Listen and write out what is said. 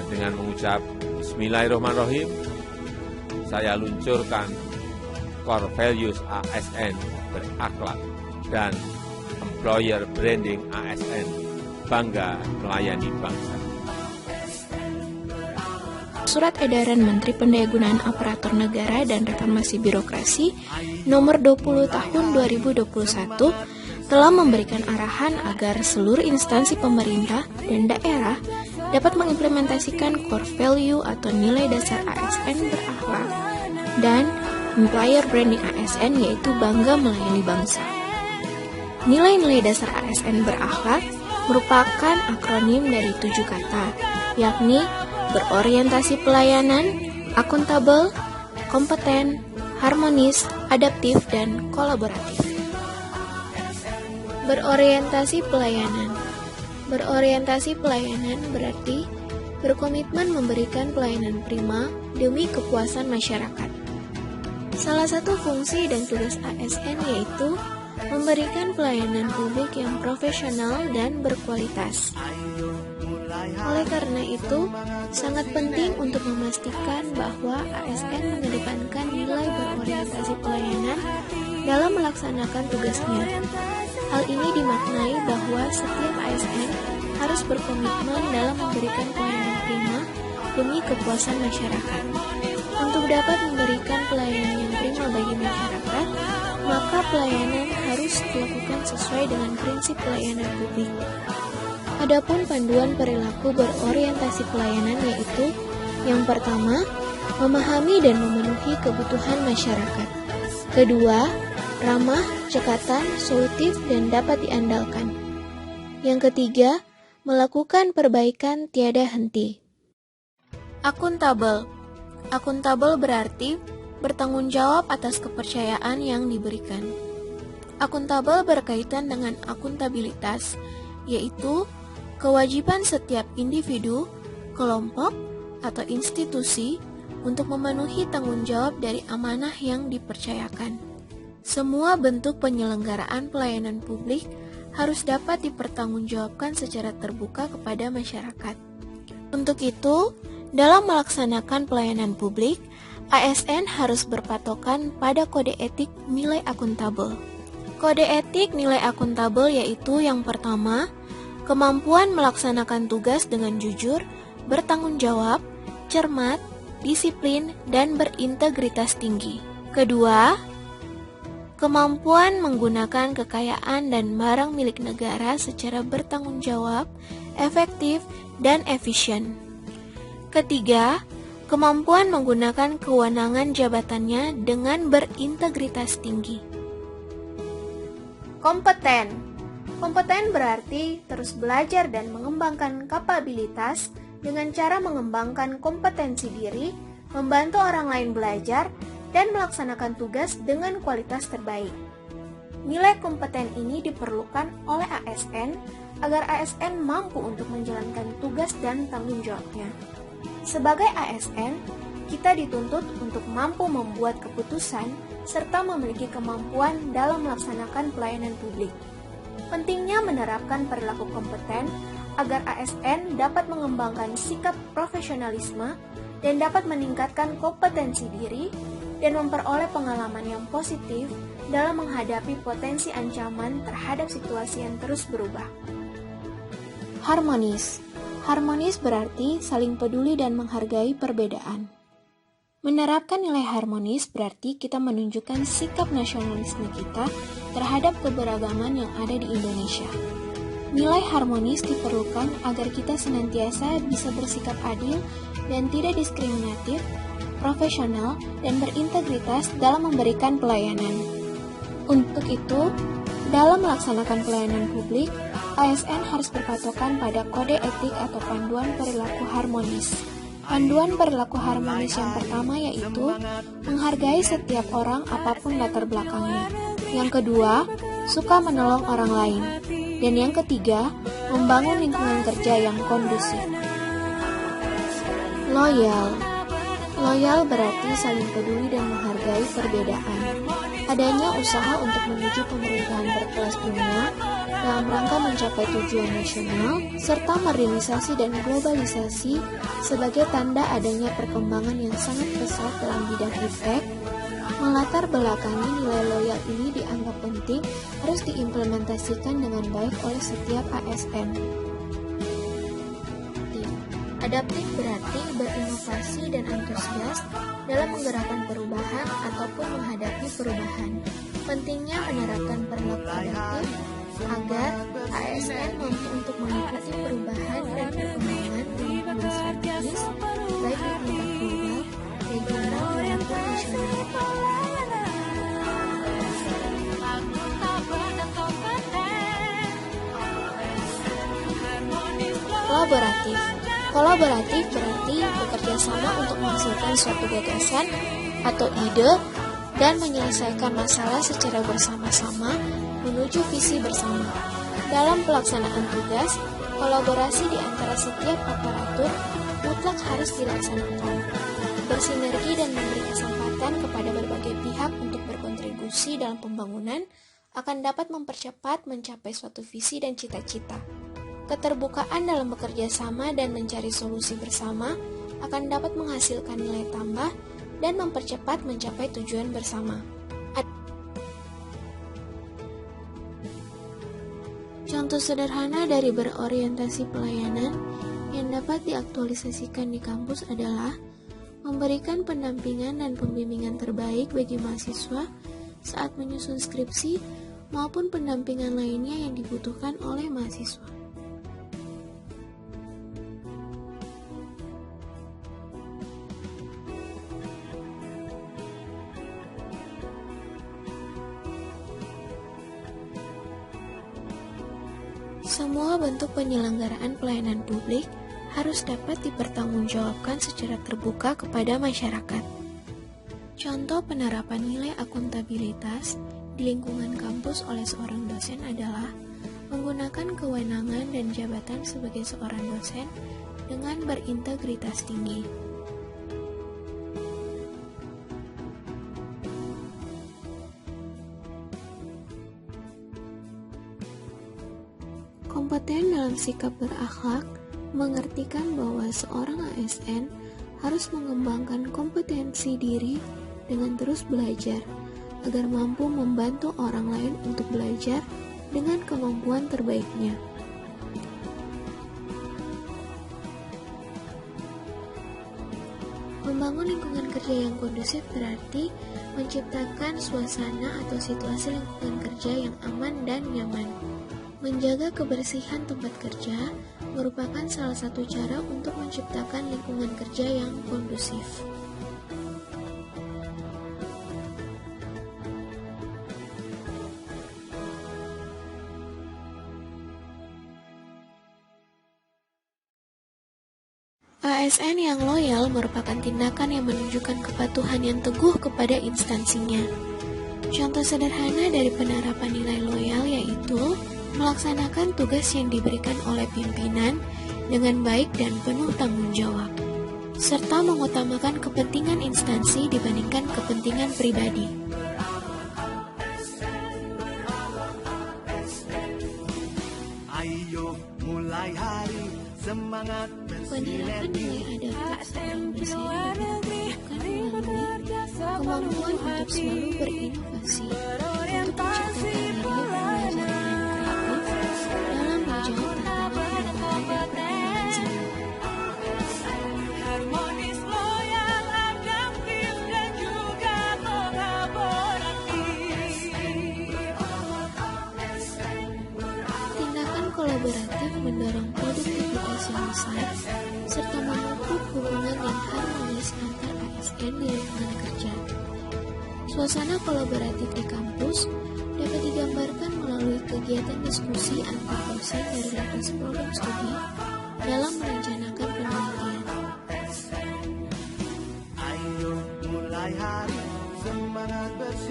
Dan dengan mengucap Bismillahirrahmanirrahim, saya luncurkan Core Values ASN berakhlak dan Employer Branding ASN bangga melayani bangsa. Surat Edaran Menteri Pendayagunaan Aparatur Negara dan Reformasi Birokrasi Nomor 20 Tahun 2021 telah memberikan arahan agar seluruh instansi pemerintah dan daerah dapat mengimplementasikan core value atau nilai dasar ASN berakhlak dan employer branding ASN, yaitu bangga melayani bangsa. Nilai-nilai dasar ASN berakhlak merupakan akronim dari 7 kata, yakni berorientasi pelayanan, akuntabel, kompeten, harmonis, adaptif, dan kolaboratif. Berorientasi pelayanan. Berorientasi pelayanan berarti berkomitmen memberikan pelayanan prima demi kepuasan masyarakat. Salah satu fungsi dan tugas ASN yaitu memberikan pelayanan publik yang profesional dan berkualitas. Oleh karena itu, sangat penting untuk memastikan bahwa ASN mengedepankan nilai berorientasi pelayanan dalam melaksanakan tugasnya. Hal ini dimaknai bahwa setiap ASN harus berkomitmen dalam memberikan pelayanan prima demi kepuasan masyarakat. Untuk dapat memberikan pelayanan yang prima bagi masyarakat, maka pelayanan harus dilakukan sesuai dengan prinsip pelayanan publik. Adapun panduan perilaku berorientasi pelayanan yaitu yang pertama, memahami dan memenuhi kebutuhan masyarakat. Kedua, ramah, cekatan, solutif, dan dapat diandalkan. Yang ketiga, melakukan perbaikan tiada henti. Akuntabel. Akuntabel berarti bertanggung jawab atas kepercayaan yang diberikan. Akuntabel berkaitan dengan akuntabilitas, yaitu kewajiban setiap individu, kelompok, atau institusi untuk memenuhi tanggung jawab dari amanah yang dipercayakan. Semua bentuk penyelenggaraan pelayanan publik harus dapat dipertanggungjawabkan secara terbuka kepada masyarakat. Untuk itu, dalam melaksanakan pelayanan publik, ASN harus berpatokan pada kode etik nilai akuntabel. Kode etik nilai akuntabel yaitu yang pertama, kemampuan melaksanakan tugas dengan jujur, bertanggung jawab, cermat, disiplin, dan berintegritas tinggi. Kedua, kemampuan menggunakan kekayaan dan barang milik negara secara bertanggung jawab, efektif, dan efisien. Ketiga, kemampuan menggunakan kewenangan jabatannya dengan berintegritas tinggi. Kompeten. Kompeten berarti terus belajar dan mengembangkan kapabilitas dengan cara mengembangkan kompetensi diri, membantu orang lain belajar, dan melaksanakan tugas dengan kualitas terbaik. Nilai kompeten ini diperlukan oleh ASN agar ASN mampu untuk menjalankan tugas dan tanggung jawabnya. Sebagai ASN, kita dituntut untuk mampu membuat keputusan serta memiliki kemampuan dalam melaksanakan pelayanan publik. Pentingnya menerapkan perilaku kompeten agar ASN dapat mengembangkan sikap profesionalisme dan dapat meningkatkan kompetensi diri dan memperoleh pengalaman yang positif dalam menghadapi potensi ancaman terhadap situasi yang terus berubah. Harmonis. Harmonis berarti saling peduli dan menghargai perbedaan. Menerapkan nilai harmonis berarti kita menunjukkan sikap nasionalisme kita terhadap keberagaman yang ada di Indonesia. Nilai harmonis diperlukan agar kita senantiasa bisa bersikap adil dan tidak diskriminatif, profesional, dan berintegritas dalam memberikan pelayanan. Untuk itu, dalam melaksanakan pelayanan publik, ASN harus berpatokan pada kode etik atau panduan perilaku harmonis. Panduan perilaku harmonis yang pertama yaitu menghargai setiap orang apapun latar belakangnya. Yang kedua, suka menolong orang lain. Dan yang ketiga, membangun lingkungan kerja yang kondusif. Loyal. Loyal berarti saling peduli dan menghargai perbedaan. Adanya usaha untuk menuju pemerintahan berkelas dunia dalam rangka mencapai tujuan nasional, serta modernisasi dan globalisasi sebagai tanda adanya perkembangan yang sangat pesat dalam bidang iptek. Melatar belakangi nilai loyal ini dianggap penting harus diimplementasikan dengan baik oleh setiap ASN. Adaptif berarti berinovasi dan antusias dalam menggerakkan perubahan ataupun menghadapi perubahan. Pentingnya menerapkan perilaku adaptif agar ASN mampu untuk mengikuti perubahan dan perkembangan lingkungan strategis baik di tingkat global, regional, maupun nasional. Kolaboratif. Kolaboratif berarti bekerja sama untuk menghasilkan suatu gagasan atau ide dan menyelesaikan masalah secara bersama-sama menuju visi bersama. Dalam pelaksanaan tugas, kolaborasi di antara setiap aparatur mutlak harus dilaksanakan. Bersinergi dan memberi kesempatan kepada berbagai pihak untuk berkontribusi dalam pembangunan akan dapat mempercepat mencapai suatu visi dan cita-cita. Keterbukaan dalam bekerja sama dan mencari solusi bersama akan dapat menghasilkan nilai tambah dan mempercepat mencapai tujuan bersama. Contoh sederhana dari berorientasi pelayanan yang dapat diaktualisasikan di kampus adalah memberikan pendampingan dan pembimbingan terbaik bagi mahasiswa saat menyusun skripsi maupun pendampingan lainnya yang dibutuhkan oleh mahasiswa. Semua bentuk penyelenggaraan pelayanan publik harus dapat dipertanggungjawabkan secara terbuka kepada masyarakat. Contoh penerapan nilai akuntabilitas di lingkungan kampus oleh seorang dosen adalah menggunakan kewenangan dan jabatan sebagai seorang dosen dengan berintegritas tinggi. Kompeten dalam sikap berakhlak mengartikan bahwa seorang ASN harus mengembangkan kompetensi diri dengan terus belajar agar mampu membantu orang lain untuk belajar dengan kemampuan terbaiknya. Membangun lingkungan kerja yang kondusif berarti menciptakan suasana atau situasi lingkungan kerja yang aman dan nyaman. Menjaga kebersihan tempat kerja merupakan salah satu cara untuk menciptakan lingkungan kerja yang kondusif. ASN yang loyal merupakan tindakan yang menunjukkan kepatuhan yang teguh kepada instansinya. Contoh sederhana dari penerapan nilai loyal yaitu melaksanakan tugas yang diberikan oleh pimpinan dengan baik dan penuh tanggung jawab, serta mengutamakan kepentingan instansi dibandingkan kepentingan pribadi. Ayo mulai hari semangat Penerapan nilai adaptif dalam bersaing dilakukan melalui kemampuan untuk selalu berinovasi untuk menciptakan media pembelajaran yang kreatif dalam menjawab tantangan berbagai dan perkembangan zaman. harmonis, loyal, adaptif dan juga kolaboratif. Tindakan kolaboratif mendorong produktivitas yang besar serta memupuk hubungan yang harmonis antar ASN di lingkungan kerja. Suasana kolaboratif di kampus dapat digambarkan melalui kegiatan diskusi antar dosen dari lintas program studi dalam merencanakan penelitian. Ayo mulai hari semangat bersih.